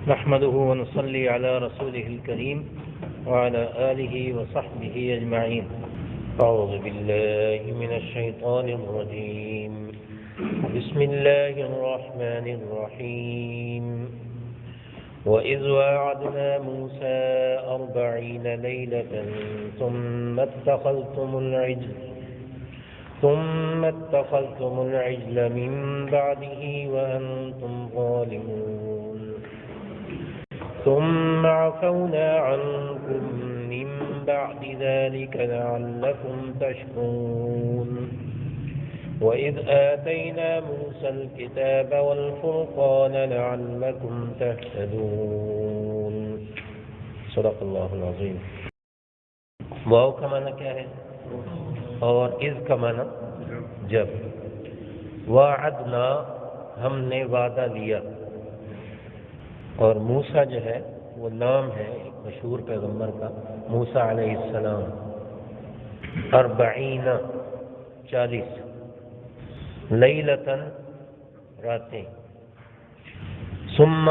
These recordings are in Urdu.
نحمده ونصلي على رسوله الكريم وعلى آله وصحبه أجمعين. أعوذ بالله من الشيطان الرجيم. بسم الله الرحمن الرحيم. وإذ واعدنا موسى 40 ليلة ثم اتخذتم العجل من بعده وأنتم ظالمون ثم عفونا عنكم من بعد ذلك لعلكم تشكرون. وإذ آتينا موسى الكتاب والفرقان لعلكم تهتدون. صدق اللہ العظیم. واو کا معنی کیا ہے اور اذ کا معنی جب. وعدنا ہم نے وعدہ لیا، اور موسیٰ جو ہے وہ نام ہے ایک مشہور پیغمبر کا، موسیٰ علیہ السلام. 40 لیلتاً راتیں، ثم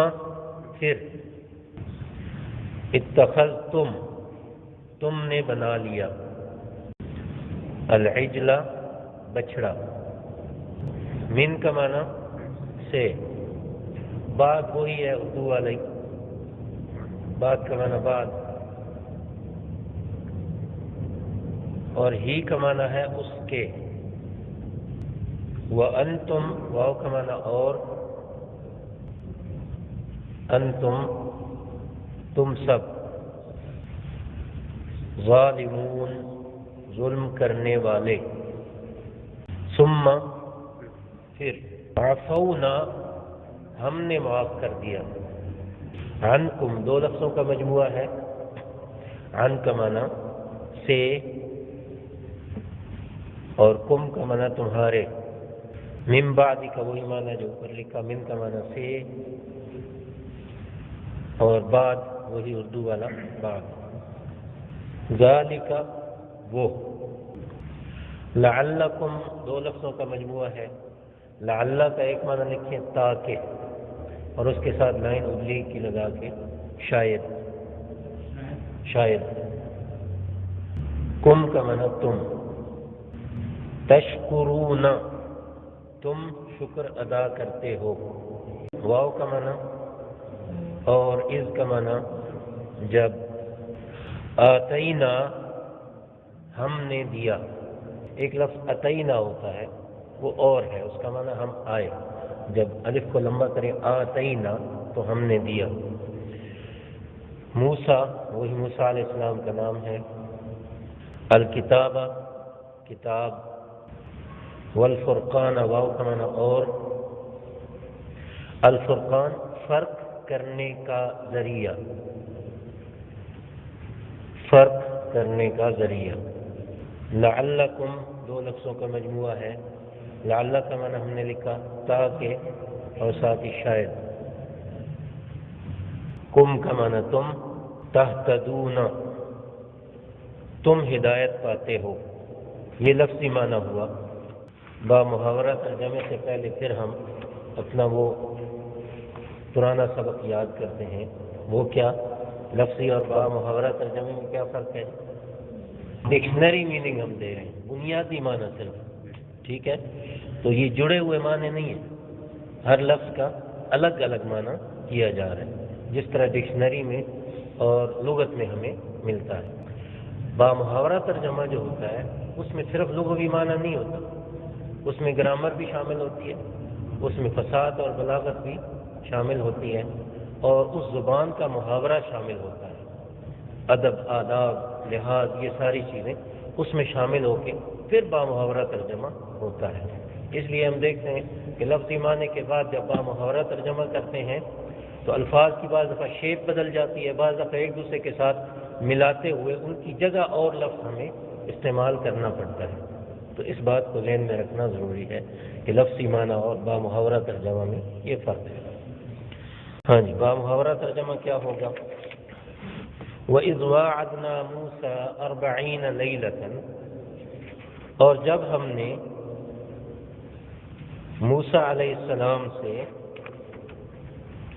پھر، اتخذتم تم نے بنا لیا، العجل بچڑا، من کا معنی سے، بعد وہی ہے اردو والی، بعد کا معنی بعد، اور ہی کا معنی ہے اس کے. وَأَنْتُمْ واو کا معنی اور، انتم تم سب، ظالمون ظلم کرنے والے. ثم پھر، عفونا ہم نے معاف کر دیا، عنکم دو لفظوں کا مجموعہ ہے، عن کا معنی سے اور کم کا معنی تمہارے، من بعد کا وہی معنی جو اوپر لکھا، من کا معنی سے اور بعد وہی اردو والا بعد. ذالک وہ، لعلکم دو لفظوں کا مجموعہ ہے، لعل کا ایک معنی لکھیں تاکہ، اور اس کے ساتھ لائن ابلی کی لگا کے شاید. کم کا معنی تم، تشکرون تم شکر ادا کرتے ہو. واو کا معنی اور اذ کا معنی جب. آتینا ہم نے دیا، ایک لفظ اتینا ہوتا ہے وہ اور ہے، اس کا معنی ہم آئے. جب الف کو لمبا کریں آتینا تو ہم نے دیا. موسیٰ وہی موسیٰ علیہ السلام کا نام ہے. الکتاب کتاب، والفرقان واو کا معنی اور، الفرقان فرق کرنے کا ذریعہ، فرق کرنے کا ذریعہ. لعلکم دو لفظوں کا مجموعہ ہے، لعل کا معنی ہم نے لکھا تاکہ اور ساتھ ہی شاید. کم کا معنی تم، تہتدون تم ہدایت پاتے ہو. یہ لفظی معنی ہوا. با محاورہ ترجمے سے پہلے پھر ہم اپنا وہ پرانا سبق یاد کرتے ہیں. وہ کیا؟ لفظی اور با محاورہ ترجمے میں کیا فرق ہے؟ ڈکشنری میننگ ہم دے رہے ہیں، بنیادی معنی صرف. ٹھیک ہے، تو یہ جڑے ہوئے معنی نہیں ہیں، ہر لفظ کا الگ الگ معنی کیا جا رہا ہے جس طرح ڈکشنری میں اور لغت میں ہمیں ملتا ہے. با محاورہ ترجمہ جو ہوتا ہے اس میں صرف لغوی معنی نہیں ہوتا، اس میں گرامر بھی شامل ہوتی ہے، اس میں فصاحت اور بلاغت بھی شامل ہوتی ہے، اور اس زبان کا محاورہ شامل ہوتا ہے. ادب، آداب، لحاظ، یہ ساری چیزیں اس میں شامل ہو کے پھر با محاورہ ترجمہ ہوتا ہے. اس لیے ہم دیکھتے ہیں کہ لفظی معنی کے بعد جب با محاورہ ترجمہ کرتے ہیں تو الفاظ کی بعض دفعہ شیپ بدل جاتی ہے، بعض دفعہ ایک دوسرے کے ساتھ ملاتے ہوئے ان کی جگہ اور لفظ ہمیں استعمال کرنا پڑتا ہے. تو اس بات کو ذہن میں رکھنا ضروری ہے کہ لفظی معنی اور با محاورہ ترجمہ میں یہ فرق ہے. ہاں جی، با محاورہ ترجمہ کیا ہوگا؟ وَإِذْ وَاعَدْنَا مُوسَىٰ 40 لَيْلَةً، اور جب ہم نے موسیٰ علیہ السلام سے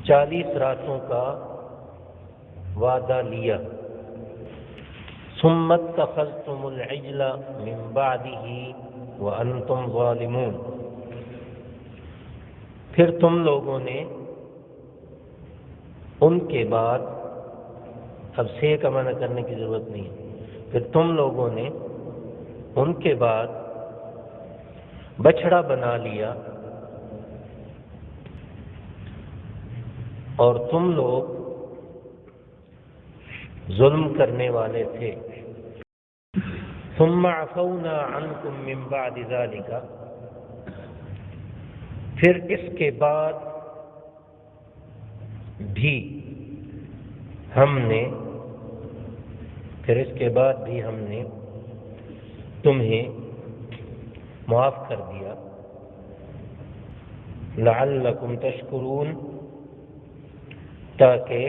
40 راتوں کا وعدہ لیا۔ ثم اتخذتم العجل من بعده وانتم ظالمون، پھر تم لوگوں نے ان کے بعد، اب سے کا معنی کرنے کی ضرورت نہیں ہے، پھر تم لوگوں نے ان کے بعد بچھڑا بنا لیا اور تم لوگ ظلم کرنے والے تھے۔ ثم عفونا عنکم من بعد ذلک، پھر اس کے بعد بھی ہم نے تمہیں معاف کر دیا۔ لعلکم تشکرون، تاکہ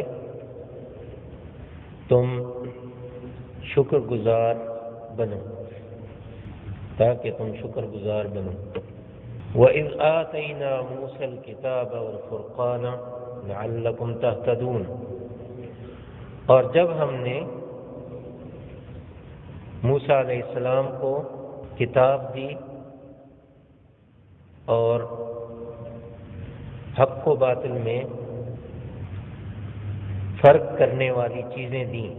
تم شکر گزار بنو، وَإِذْ آتَيْنَا مُوسَى الْكِتَابَ وَالْفُرْقَانَ لَعَلَّكُمْ تَهْتَدُونَ، اور جب ہم نے موسیٰ علیہ السلام کو کتاب دی اور حق و باطل میں فرق کرنے والی چیزیں دیں،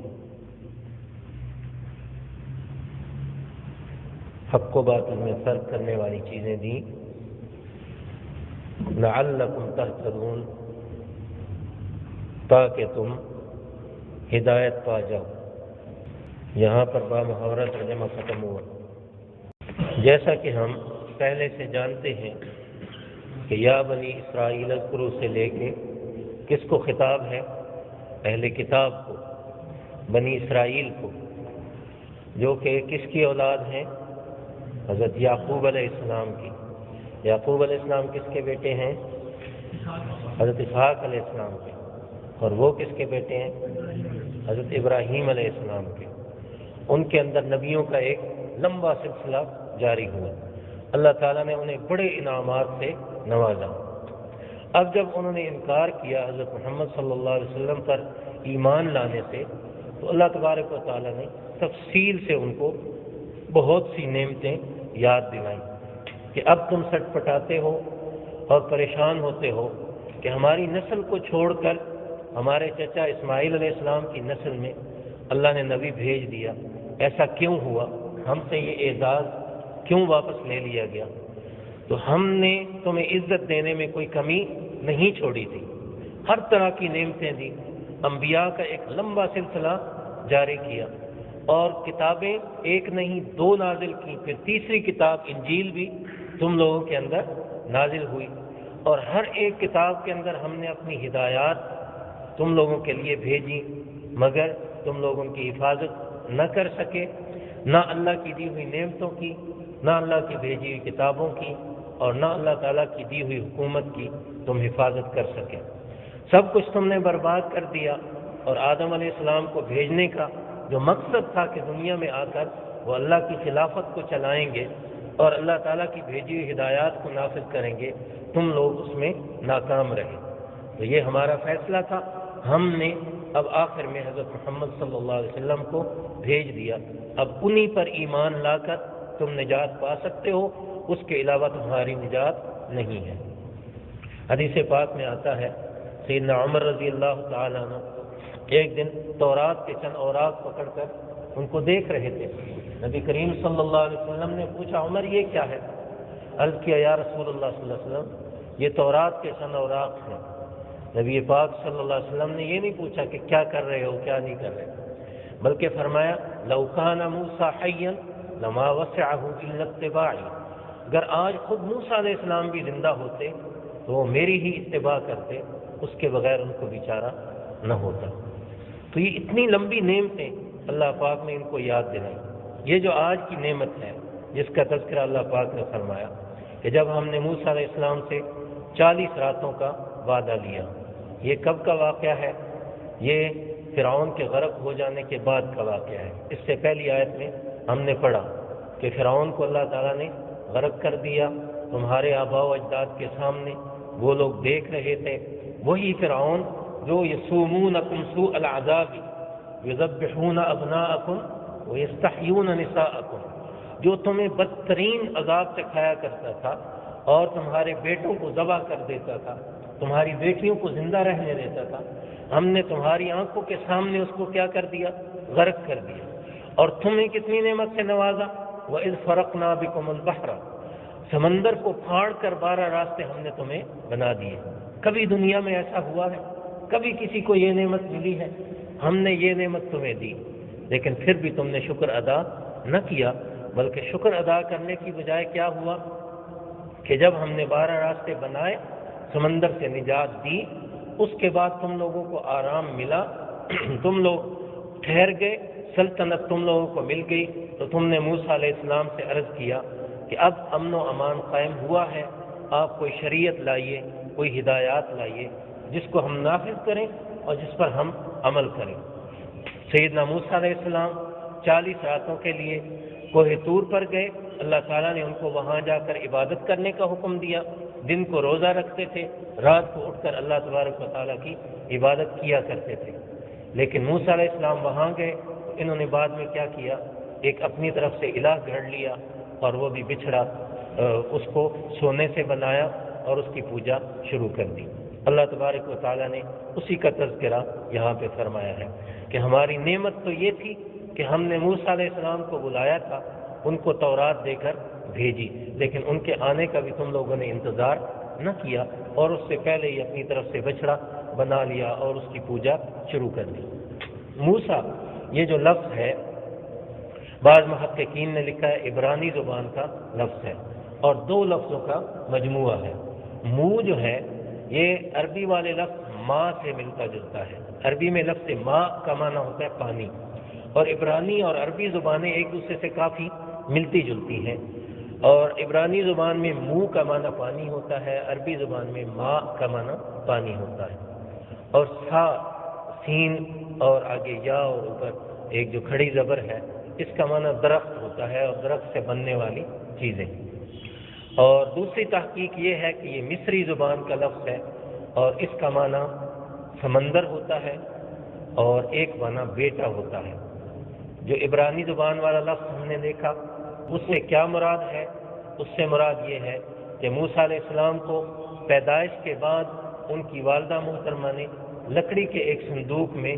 حق و باطل میں فرق کرنے والی چیزیں دیں، لعلکم تہتدون، تاکہ تم ہدایت پا جاؤ۔ یہاں پر با محاورہ ترجمہ ختم ہوا۔ جیسا کہ ہم پہلے سے جانتے ہیں کہ یا بنی اسرائیل اذکروا سے لے کے کس کو خطاب ہے؟ اہل کتاب کو، بنی اسرائیل کو، جو کہ کس کی اولاد ہیں؟ حضرت یعقوب علیہ السلام کی۔ یعقوب علیہ السلام کس کے بیٹے ہیں؟ حضرت اسحاق علیہ السلام کے۔ اور وہ کس کے بیٹے ہیں؟ حضرت ابراہیم علیہ السلام کے۔ ان کے اندر نبیوں کا ایک لمبا سلسلہ جاری ہوا۔ اللہ تعالیٰ نے انہیں بڑے انعامات سے نوازا۔ اب جب انہوں نے انکار کیا حضرت محمد صلی اللہ علیہ وسلم پر ایمان لانے سے، تو اللہ تبارک و تعالیٰ نے تفصیل سے ان کو بہت سی نعمتیں یاد دلائیں کہ اب تم سٹ پٹاتے ہو اور پریشان ہوتے ہو کہ ہماری نسل کو چھوڑ کر ہمارے چچا اسماعیل علیہ السلام کی نسل میں اللہ نے نبی بھیج دیا، ایسا کیوں ہوا؟ ہم سے یہ اعزاز کیوں واپس لے لیا گیا؟ تو ہم نے تمہیں عزت دینے میں کوئی کمی نہیں چھوڑی تھی، ہر طرح کی نعمتیں دی، انبیاء کا ایک لمبا سلسلہ جاری کیا، اور کتابیں ایک نہیں دو نازل کی، پھر تیسری کتاب انجیل بھی تم لوگوں کے اندر نازل ہوئی، اور ہر ایک کتاب کے اندر ہم نے اپنی ہدایات تم لوگوں کے لیے بھیجی، مگر تم لوگ ان کی حفاظت نہ کر سکے، نہ اللہ کی دی ہوئی نعمتوں کی، نہ اللہ کی بھیجی ہوئی کتابوں کی، اور نہ اللہ تعالیٰ کی دی ہوئی حکومت کی تم حفاظت کر سکے۔ سب کچھ تم نے برباد کر دیا، اور آدم علیہ السلام کو بھیجنے کا جو مقصد تھا کہ دنیا میں آ کر وہ اللہ کی خلافت کو چلائیں گے اور اللہ تعالیٰ کی بھیجی ہوئی ہدایات کو نافذ کریں گے، تم لوگ اس میں ناکام رہے۔ تو یہ ہمارا فیصلہ تھا، ہم نے اب آخر میں حضرت محمد صلی اللہ علیہ وسلم کو بھیج دیا، اب انہی پر ایمان لا کر تم نجات پا سکتے ہو، اس کے علاوہ تمہاری نجات نہیں ہے۔ حدیث پاک میں آتا ہے سیدنا عمر رضی اللہ تعالیٰ عنہ ایک دن تورات کے چند اوراق پکڑ کر ان کو دیکھ رہے تھے۔ نبی کریم صلی اللہ علیہ وسلم نے پوچھا عمر یہ کیا ہے؟ عرض کیا یا رسول اللہ صلی اللہ علیہ وسلم یہ تورات کے چند اوراق ہیں۔ نبی پاک صلی اللہ علیہ وسلم نے یہ نہیں پوچھا کہ کیا کر رہے ہو کیا نہیں کر رہے، بلکہ فرمایا لو کان موسیٰ حیا لما وسعہ الا اتباعی، اگر آج خود موسیٰ علیہ السلام بھی زندہ ہوتے تو وہ میری ہی اتباع کرتے، اس کے بغیر ان کو بیچارہ نہ ہوتا۔ تو یہ اتنی لمبی نعمتیں اللہ پاک نے ان کو یاد دلائی۔ یہ جو آج کی نعمت ہے جس کا تذکرہ اللہ پاک نے فرمایا کہ جب ہم نے موسیٰ علیہ السلام سے 40 راتوں کا وعدہ لیا، یہ کب کا واقعہ ہے؟ یہ فرعون کے غرق ہو جانے کے بعد کا واقعہ ہے۔ اس سے پہلی آیت میں ہم نے پڑھا کہ فرعون کو اللہ تعالیٰ نے غرق کر دیا، تمہارے آباء و اجداد کے سامنے وہ لوگ دیکھ رہے تھے، وہی فرعون جو یسومونکم سوء العذاب یذبحون ابناءکم ویستحیون نساءکم، جو تمہیں بدترین عذاب چکھایا کرتا تھا اور تمہارے بیٹوں کو ذبح کر دیتا تھا، تمہاری بیٹیوں کو زندہ رہنے دیتا تھا، ہم نے تمہاری آنکھوں کے سامنے اس کو کیا کر دیا؟ غرق کر دیا۔ اور تمہیں کتنی نعمت سے نوازا؟ وَإِذْ فَرَقْنَا بِكُمُ الْبَحْرَ، سمندر کو پھاڑ کر 12 راستے ہم نے تمہیں بنا دیے۔ کبھی دنیا میں ایسا ہوا ہے؟ کبھی کسی کو یہ نعمت ملی ہے؟ ہم نے یہ نعمت تمہیں دی، لیکن پھر بھی تم نے شکر ادا نہ کیا، بلکہ شکر ادا کرنے کی بجائے کیا ہوا کہ جب ہم نے 12 راستے بنائے، سمندر سے نجات دی، اس کے بعد تم لوگوں کو آرام ملا، تم لوگ ٹھہر گئے، سلطنت تم لوگوں کو مل گئی، تو تم نے موسیٰ علیہ السلام سے عرض کیا کہ اب امن و امان قائم ہوا ہے، آپ کوئی شریعت لائیے، کوئی ہدایات لائیے جس کو ہم نافذ کریں اور جس پر ہم عمل کریں۔ سیدنا موسیٰ علیہ السلام 40 راتوں کے لیے کوہ طور پر گئے، اللہ تعالیٰ نے ان کو وہاں جا کر عبادت کرنے کا حکم دیا، دن کو روزہ رکھتے تھے، رات کو اٹھ کر اللہ تبارک و تعالیٰ کی عبادت کیا کرتے تھے۔ لیکن موسیٰ علیہ السلام وہاں گئے، انہوں نے بعد میں کیا کیا؟ ایک اپنی طرف سے الہ گھڑ لیا اور وہ بھی بچھڑا، اس کو سونے سے بنایا اور اس کی پوجا شروع کر دی۔ اللہ تبارک و تعالیٰ نے اسی کا تذکرہ یہاں پہ فرمایا ہے کہ ہماری نعمت تو یہ تھی کہ ہم نے موسیٰ علیہ السلام کو بلایا تھا، ان کو تورات دے کر بھیجی، لیکن ان کے آنے کا بھی تم لوگوں نے انتظار نہ کیا اور اس سے پہلے ہی اپنی طرف سے بچڑا بنا لیا اور اس کی پوجا شروع کر دی۔ موسیٰ یہ جو لفظ ہے، بعض محققین نے لکھا ہے عبرانی زبان کا لفظ ہے اور 2 لفظوں کا مجموعہ ہے۔ مو جو ہے یہ عربی والے لفظ ماں سے ملتا جلتا ہے، عربی میں لفظ ماں کا معنی ہوتا ہے پانی، اور عبرانی اور عربی زبانیں ایک دوسرے سے کافی ملتی جلتی ہیں، اور عبرانی زبان میں منہ کا معنی پانی ہوتا ہے، عربی زبان میں ماء کا معنی پانی ہوتا ہے، اور سا سین اور آگے یا اور اوپر ایک جو کھڑی زبر ہے، اس کا معنی درخت ہوتا ہے اور درخت سے بننے والی چیزیں۔ اور دوسری تحقیق یہ ہے کہ یہ مصری زبان کا لفظ ہے اور اس کا معنی سمندر ہوتا ہے اور ایک معنی بیٹا ہوتا ہے۔ جو عبرانی زبان والا لفظ ہم نے دیکھا، اس سے کیا مراد ہے؟ اس سے مراد یہ ہے کہ موسیٰ علیہ السلام کو پیدائش کے بعد ان کی والدہ محترمہ نے لکڑی کے ایک صندوق میں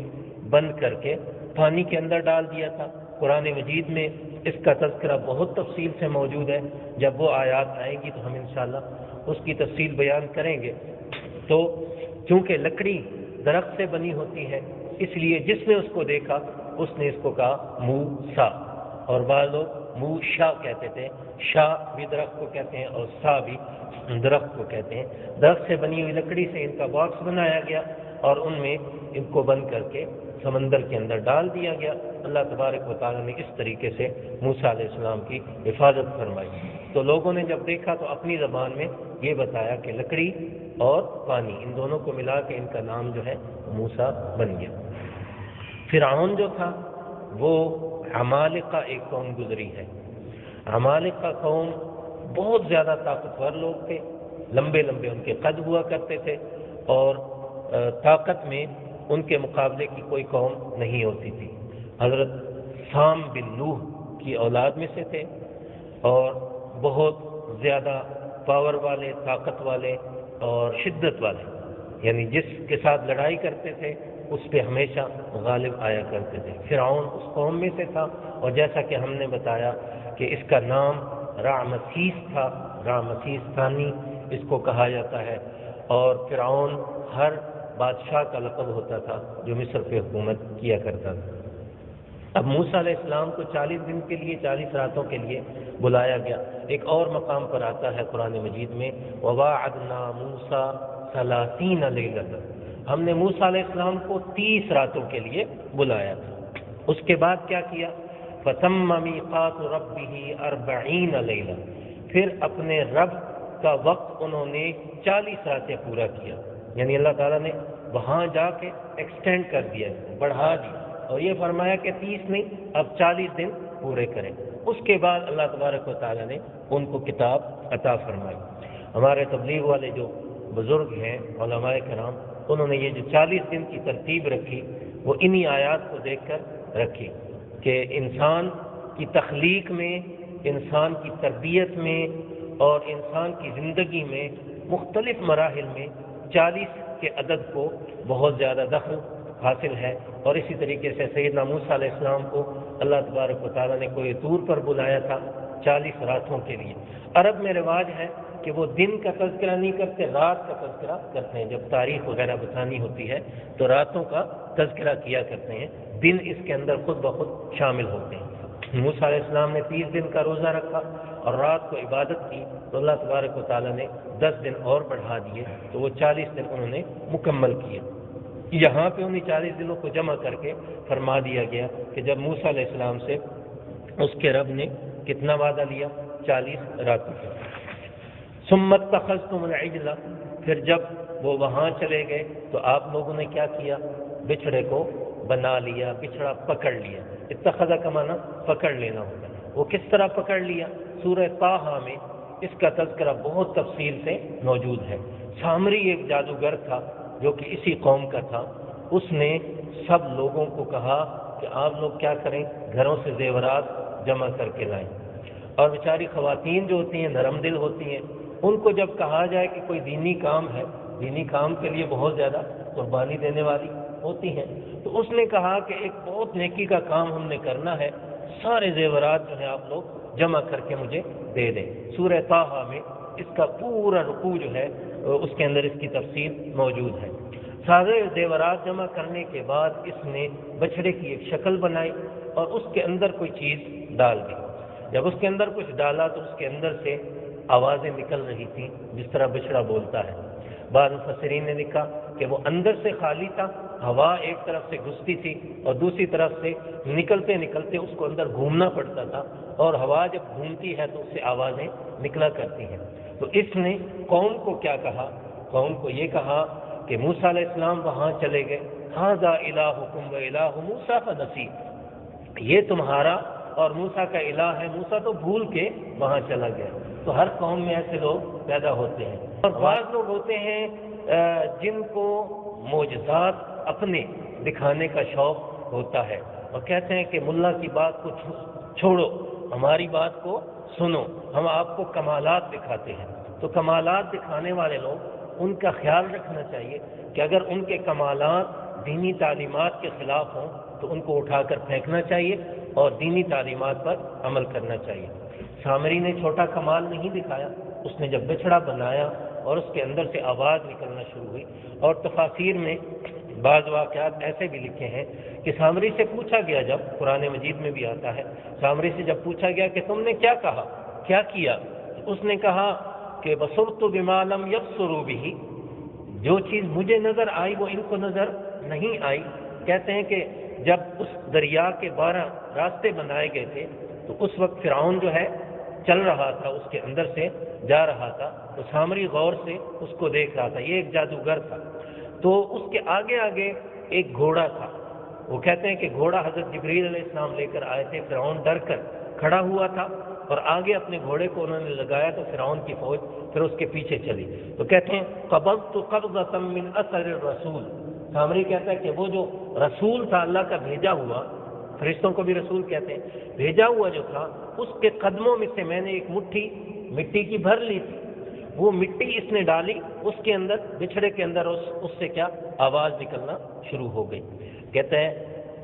بند کر کے پانی کے اندر ڈال دیا تھا۔ قرآن مجید میں اس کا تذکرہ بہت تفصیل سے موجود ہے، جب وہ آیات آئیں گی تو ہم انشاءاللہ اس کی تفصیل بیان کریں گے۔ تو چونکہ لکڑی درخت سے بنی ہوتی ہے، اس لیے جس نے اس کو دیکھا اس نے اس کو کہا موسیٰ، اور بعض لوگ موشا کہتے تھے، شا بھی درخت کو کہتے ہیں اور سا بھی درخت کو کہتے ہیں۔ درخت سے بنی ہوئی لکڑی سے ان کا باکس بنایا گیا اور ان میں ان کو بند کر کے سمندر کے اندر ڈال دیا گیا۔ اللہ تبارک و تعالیٰ نے اس طریقے سے موسیٰ علیہ السلام کی حفاظت فرمائی۔ تو لوگوں نے جب دیکھا تو اپنی زبان میں یہ بتایا کہ لکڑی اور پانی ان دونوں کو ملا کے ان کا نام جو ہے موسیٰ بن گیا۔ فرعون جو تھا وہ عمالقہ ایک قوم گزری ہے۔ عمالقہ قوم بہت زیادہ طاقتور لوگ تھے، لمبے لمبے ان کے قد ہوا کرتے تھے اور طاقت میں ان کے مقابلے کی کوئی قوم نہیں ہوتی تھی۔ حضرت سام بن نوح کی اولاد میں سے تھے اور بہت زیادہ پاور والے، طاقت والے اور شدت والے، یعنی جس کے ساتھ لڑائی کرتے تھے اس پہ ہمیشہ غالب آیا کرتے تھے۔ فرعون اس قوم میں سے تھا اور جیسا کہ ہم نے بتایا کہ اس کا نام رامسیس تھا، رامسیس ثانی اس کو کہا جاتا ہے، اور فرعون ہر بادشاہ کا لقب ہوتا تھا جو مصر پہ حکومت کیا کرتا تھا۔ اب موسیٰ علیہ السلام کو 40 دن کے لیے، 40 راتوں کے لیے بلایا گیا۔ ایک اور مقام پر آتا ہے قرآن مجید میں وَوَاعَدْنَا مُوسَىٰ 30 لَيْلَةً، ہم نے موسیٰ علیہ السلام کو 30 راتوں کے لیے بلایا تھا۔ اس کے بعد کیا کیا؟ فَتَمَّ مِيقَاتُ رَبِّهِ 40 لَيْلَةً، پھر اپنے رب کا وقت انہوں نے 40 راتیں پورا کیا، یعنی اللہ تعالیٰ نے وہاں جا کے ایکسٹینڈ کر دیا، بڑھا دیا، اور یہ فرمایا کہ 30 نہیں اب 40 دن پورے کریں۔ اس کے بعد اللہ تبارک و تعالیٰ نے ان کو کتاب عطا فرمائی۔ ہمارے تبلیغ والے جو بزرگ ہیں علماء کرام، انہوں نے یہ جو 40 دن کی ترتیب رکھی وہ انہی آیات کو دیکھ کر رکھی کہ انسان کی تخلیق میں، انسان کی تربیت میں اور انسان کی زندگی میں مختلف مراحل میں 40 کے عدد کو بہت زیادہ دخل حاصل ہے۔ اور اسی طریقے سے سیدنا موسیٰ علیہ السلام کو اللہ تبارک و تعالیٰ نے کوئی طور پر بلایا تھا 40 راتوں کے لیے۔ عرب میں رواج ہے کہ وہ دن کا تذکرہ نہیں کرتے، رات کا تذکرہ کرتے ہیں۔ جب تاریخ وغیرہ بتانی ہوتی ہے تو راتوں کا تذکرہ کیا کرتے ہیں، دن اس کے اندر خود بخود شامل ہوتے ہیں۔ موسیٰ علیہ السلام نے 30 دن کا روزہ رکھا اور رات کو عبادت کی تو اللہ تبارک و تعالیٰ نے 10 دن اور بڑھا دیے، تو وہ 40 دن انہوں نے مکمل کیے۔ یہاں پہ انہیں 40 دنوں کو جمع کر کے فرما دیا گیا کہ جب موسیٰ علیہ السلام سے اس کے رب نے کتنا وعدہ لیا؟ 40 راتوں کا۔ ثم اتخذتم العجل، پھر جب وہ وہاں چلے گئے تو آپ لوگوں نے کیا کیا؟ بچھڑے کو بنا لیا، بچھڑا پکڑ لیا۔ اتخذ کا معنی پکڑ لینا ہوتا ہے۔ وہ کس طرح پکڑ لیا؟ سورہ طٰہٰ میں اس کا تذکرہ بہت تفصیل سے موجود ہے۔ سامری ایک جادوگر تھا جو کہ اسی قوم کا تھا، اس نے سب لوگوں کو کہا کہ آپ لوگ کیا کریں، گھروں سے زیورات جمع کر کے لائیں۔ اور بیچاری خواتین جو ہوتی ہیں نرم دل ہوتی ہیں، ان کو جب کہا جائے کہ کوئی دینی کام ہے، دینی کام کے لیے بہت زیادہ قربانی دینے والی ہوتی ہیں، تو اس نے کہا کہ ایک بہت نیکی کا کام ہم نے کرنا ہے، سارے زیورات جو ہیں آپ لوگ جمع کر کے مجھے دے دیں۔ سورہ طٰہٰ میں اس کا پورا رکوع جو ہے اس کے اندر اس کی تفصیل موجود ہے۔ سارے زیورات جمع کرنے کے بعد اس نے بچھڑے کی ایک شکل بنائی اور اس کے اندر کوئی چیز ڈال دی۔ جب اس کے اندر کچھ ڈالا تو اس کے اندر سے آوازیں نکل رہی تھیں جس طرح بچھڑا بولتا ہے۔ بعض مفسرین نے لکھا کہ وہ اندر سے خالی تھا، ہوا ایک طرف سے گھستی تھی اور دوسری طرف سے نکلتے نکلتے اس کو اندر گھومنا پڑتا تھا، اور ہوا جب گھومتی ہے تو اس سے آوازیں نکلا کرتی ہیں۔ تو اس نے قوم کو کیا کہا؟ قوم کو یہ کہا کہ موسیٰ علیہ السلام وہاں چلے گئے، ھذا الٰہکم و الٰہ موسیٰ فنسی، یہ تمہارا اور موسیٰ کا الہ ہے، موسیٰ تو بھول کے وہاں چلا گیا۔ تو ہر قوم میں ایسے لوگ پیدا ہوتے ہیں، اور بعض لوگ ہوتے ہیں جن کو معجزات اپنے دکھانے کا شوق ہوتا ہے اور کہتے ہیں کہ ملا کی بات کو چھوڑو، ہماری بات کو سنو، ہم آپ کو کمالات دکھاتے ہیں۔ تو کمالات دکھانے والے لوگ، ان کا خیال رکھنا چاہیے کہ اگر ان کے کمالات دینی تعلیمات کے خلاف ہوں تو ان کو اٹھا کر پھینکنا چاہیے اور دینی تعلیمات پر عمل کرنا چاہیے۔ سامری نے چھوٹا کمال نہیں دکھایا، اس نے جب بچھڑا بنایا اور اس کے اندر سے آواز نکلنا شروع ہوئی، اور تفاسیر میں بعض واقعات ایسے بھی لکھے ہیں کہ سامری سے پوچھا گیا، جب قرآن مجید میں بھی آتا ہے، سامری سے جب پوچھا گیا کہ تم نے کیا کہا، کیا کیا، اس نے کہا کہ بصرت بما لم یبصروا به، جو چیز مجھے نظر آئی وہ ان کو نظر نہیں آئی۔ کہتے ہیں کہ جب اس دریا کے 12 راستے بنائے گئے تھے تو اس وقت فرعون جو ہے چل رہا تھا، اس کے اندر سے جا رہا تھا، تو سامری غور سے اس کو دیکھ رہا تھا، یہ ایک جادوگر تھا۔ تو اس کے آگے آگے ایک گھوڑا تھا، وہ کہتے ہیں کہ گھوڑا حضرت جبریل علیہ السلام لے کر آئے تھے، فرعون ڈر کر کھڑا ہوا تھا اور آگے اپنے گھوڑے کو انہوں نے لگایا تو فرعون کی فوج پھر اس کے پیچھے چلی۔ تو کہتے ہیں قبضت قبضۃ من اثر الرسول، سامری کہتا ہے کہ وہ جو رسول تھا اللہ کا بھیجا ہوا، فرشتوں کو بھی رسول کہتے ہیں، بھیجا ہوا جو تھا، اس کے قدموں میں سے میں نے ایک مٹھی مٹی کی بھر لی تھی، وہ مٹی اس نے ڈالی اس کے اندر، بچھڑے کے اندر، اس سے کیا آواز نکلنا شروع ہو گئی۔ کہتے ہیں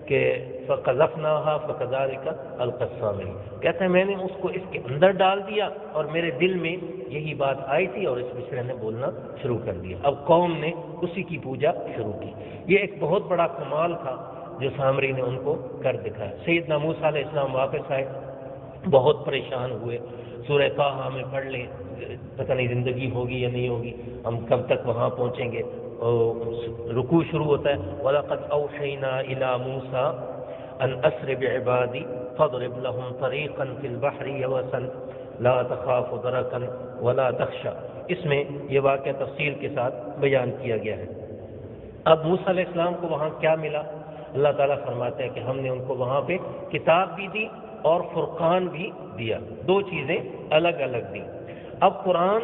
کہ فَقَذَفْنَاهَا فَكَذَلِكَ أَلْقَى السَّامِرِيُّ، کہتے ہیں میں نے اس کو اس کے اندر ڈال دیا اور میرے دل میں یہی بات آئی تھی اور اس بچڑے نے بولنا شروع کر دیا۔ اب قوم نے اسی کی پوجا شروع کی۔ یہ ایک بہت بڑا کمال تھا جو سامری نے ان کو کر دکھایا۔ سیدنا موسیٰ علیہ السلام واپس آئے، بہت پریشان ہوئے، سورہ طٰہٰ میں پڑھ لیں، پتہ نہیں زندگی ہوگی یا نہیں ہوگی، ہم کب تک وہاں پہنچیں گے۔ رکوع شروع ہوتا ہے وَلَقَدْ أَوْحَيْنَا إِلَى مُوسَىٰ أَنْ أَسْرِ بِعِبَادِي فَاضْرِبْ لَهُمْ طَرِيقًا فِي الْبَحْرِ يَبَسًا لَا تَخَافُ دَرَكًا وَلَا تَخْشَىٰ، اس میں یہ واقعہ تفصیل کے ساتھ بیان کیا گیا ہے۔ اب موسیٰ علیہ السلام کو وہاں کیا ملا؟ اللہ تعالیٰ فرماتے ہیں کہ ہم نے ان کو وہاں پہ کتاب بھی دی اور فرقان بھی دیا، دو چیزیں الگ الگ دی۔ اب قرآن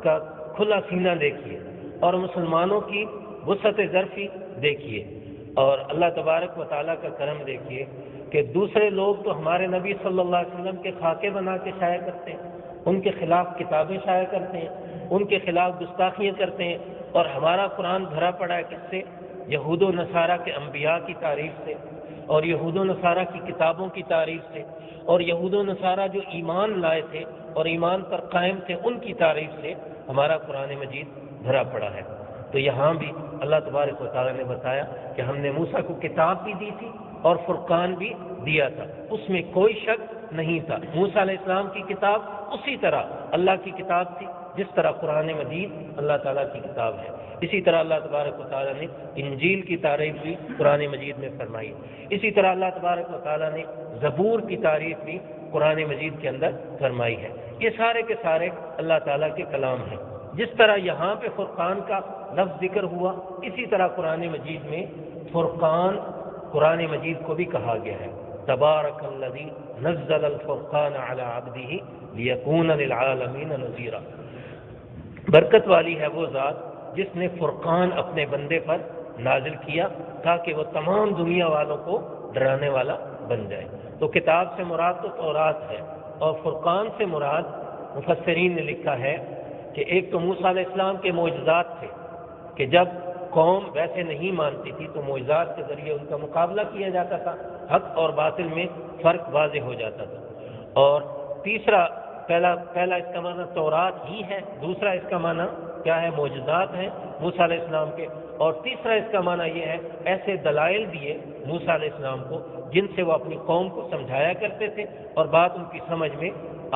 کا کھلا سینہ دیکھیے اور مسلمانوں کی وسعت ظرفی دیکھیے اور اللہ تبارک و تعالیٰ کا کرم دیکھیے کہ دوسرے لوگ تو ہمارے نبی صلی اللہ علیہ وسلم کے خاکے بنا کے شائع کرتے ہیں، ان کے خلاف کتابیں شائع کرتے ہیں، ان کے خلاف گستاخیاں کرتے ہیں، اور ہمارا قرآن بھرا پڑا ہے کس سے؟ یہود و نصارہ کے انبیاء کی تعریف سے، اور یہود و نصارہ کی کتابوں کی تعریف سے، اور یہود و نصارہ جو ایمان لائے تھے اور ایمان پر قائم تھے ان کی تعریف سے ہمارا قرآن مجید بھرا پڑا ہے۔ تو یہاں بھی اللہ تبارک و تعالیٰ نے بتایا کہ ہم نے موسیٰ کو کتاب بھی دی تھی اور فرقان بھی دیا تھا، اس میں کوئی شک نہیں تھا۔ موسیٰ علیہ السلام کی کتاب اسی طرح اللہ کی کتاب تھی جس طرح قرآن مجید اللہ تعالیٰ کی کتاب ہے۔ اسی طرح اللہ تبارک و تعالیٰ نے انجیل کی تعریف بھی قرآن مجید میں فرمائی، اسی طرح اللہ تبارک و تعالیٰ نے زبور کی تعریف بھی قرآن مجید کے اندر فرمائی ہے۔ یہ سارے کے سارے اللہ تعالیٰ کے کلام ہیں۔ جس طرح یہاں پہ فرقان کا لفظ ذکر ہوا، اسی طرح قرآن مجید میں فرقان قرآن مجید کو بھی کہا گیا ہے۔ تبارک الذی نزل الفرقان علی عبدہ لیکون للعالمین نذیرا، برکت والی ہے وہ ذات جس نے فرقان اپنے بندے پر نازل کیا تاکہ وہ تمام دنیا والوں کو ڈرانے والا بن جائے۔ تو کتاب سے مراد تو تورات ہے، اور فرقان سے مراد مفسرین نے لکھا ہے کہ ایک تو موسیٰ علیہ السلام کے معجزات تھے کہ جب قوم ویسے نہیں مانتی تھی تو معجزات کے ذریعے ان کا مقابلہ کیا جاتا تھا، حق اور باطل میں فرق واضح ہو جاتا تھا۔ اور تیسرا پہلا اس کا معنی تورات ہی ہے، دوسرا اس کا معنی کیا ہے؟ معجزات ہیں موسیٰ علیہ السلام کے، اور تیسرا اس کا معنی یہ ہے ایسے دلائل دیے موسیٰ علیہ السلام کو جن سے وہ اپنی قوم کو سمجھایا کرتے تھے اور بات ان کی سمجھ میں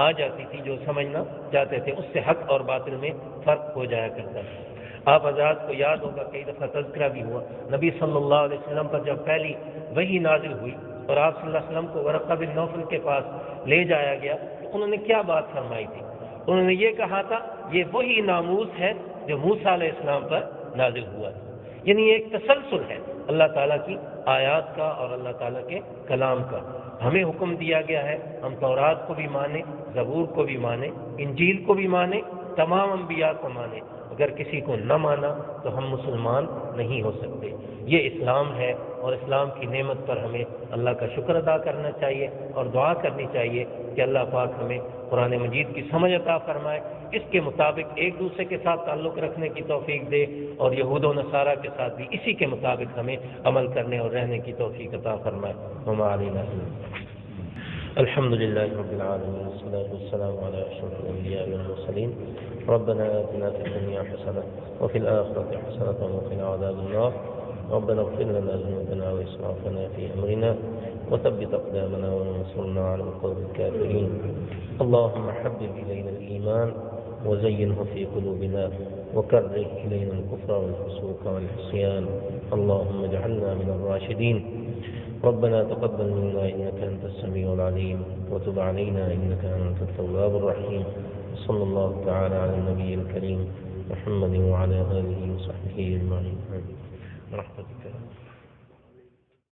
آ جاتی تھی، جو سمجھنا چاہتے تھے اس سے حق اور باطل میں فرق ہو جایا کرتا تھا۔ آپ حضرات کو یاد ہوگا کئی دفعہ تذکرہ بھی ہوا، نبی صلی اللہ علیہ وسلم پر جب پہلی وحی نازل ہوئی اور آپ صلی اللہ علیہ وسلم کو ورقہ بن نوفل کے پاس لے جایا گیا تو انہوں نے کیا بات فرمائی تھی؟ انہوں نے یہ کہا تھا یہ وہی ناموس ہے جو موسیٰ علیہ السلام پر نازل ہوا تھا۔ یعنی یہ ایک تسلسل ہے اللہ تعالیٰ کی آیات کا اور اللہ تعالیٰ کے کلام کا۔ ہمیں حکم دیا گیا ہے ہم تورات کو بھی مانیں، زبور کو بھی مانیں، انجیل کو بھی مانیں، تمام انبیاء کو مانیں۔ اگر کسی کو نہ مانا تو ہم مسلمان نہیں ہو سکتے۔ یہ اسلام ہے، اور اسلام کی نعمت پر ہمیں اللہ کا شکر ادا کرنا چاہیے اور دعا کرنی چاہیے کہ اللہ پاک ہمیں قرآن مجید کی سمجھ عطا فرمائے، اس کے مطابق ایک دوسرے کے ساتھ تعلق رکھنے کی توفیق دے، اور یہود و نصارہ کے ساتھ بھی اسی کے مطابق ہمیں عمل کرنے اور رہنے کی توفیق عطا فرمائے۔ وما علینا الحمد للہ رب العالمین والصلاة والسلام علی اشرف الانبیاء والمرسلین ربنا آتنا فی الدنیا حسنة وفی الآخرة حسنة وقنا عذاب النار ربنا اغفر لنا ذنوبنا وإسرافنا في أمرنا وثبت أقدامنا وانصرنا على القوم الكافرين اللهم حبب إلينا الإيمان وزينه في قلوبنا وكره إلينا الكفر والفسوق والعصيان اللهم اجعلنا من الراشدين ربنا تقبل منا إنك أنت السميع العليم وتب علينا إنك أنت التواب الرحيم صلى الله تعالى على النبي الكريم محمد وعلى آله وصحبه أجمعين برحمتك.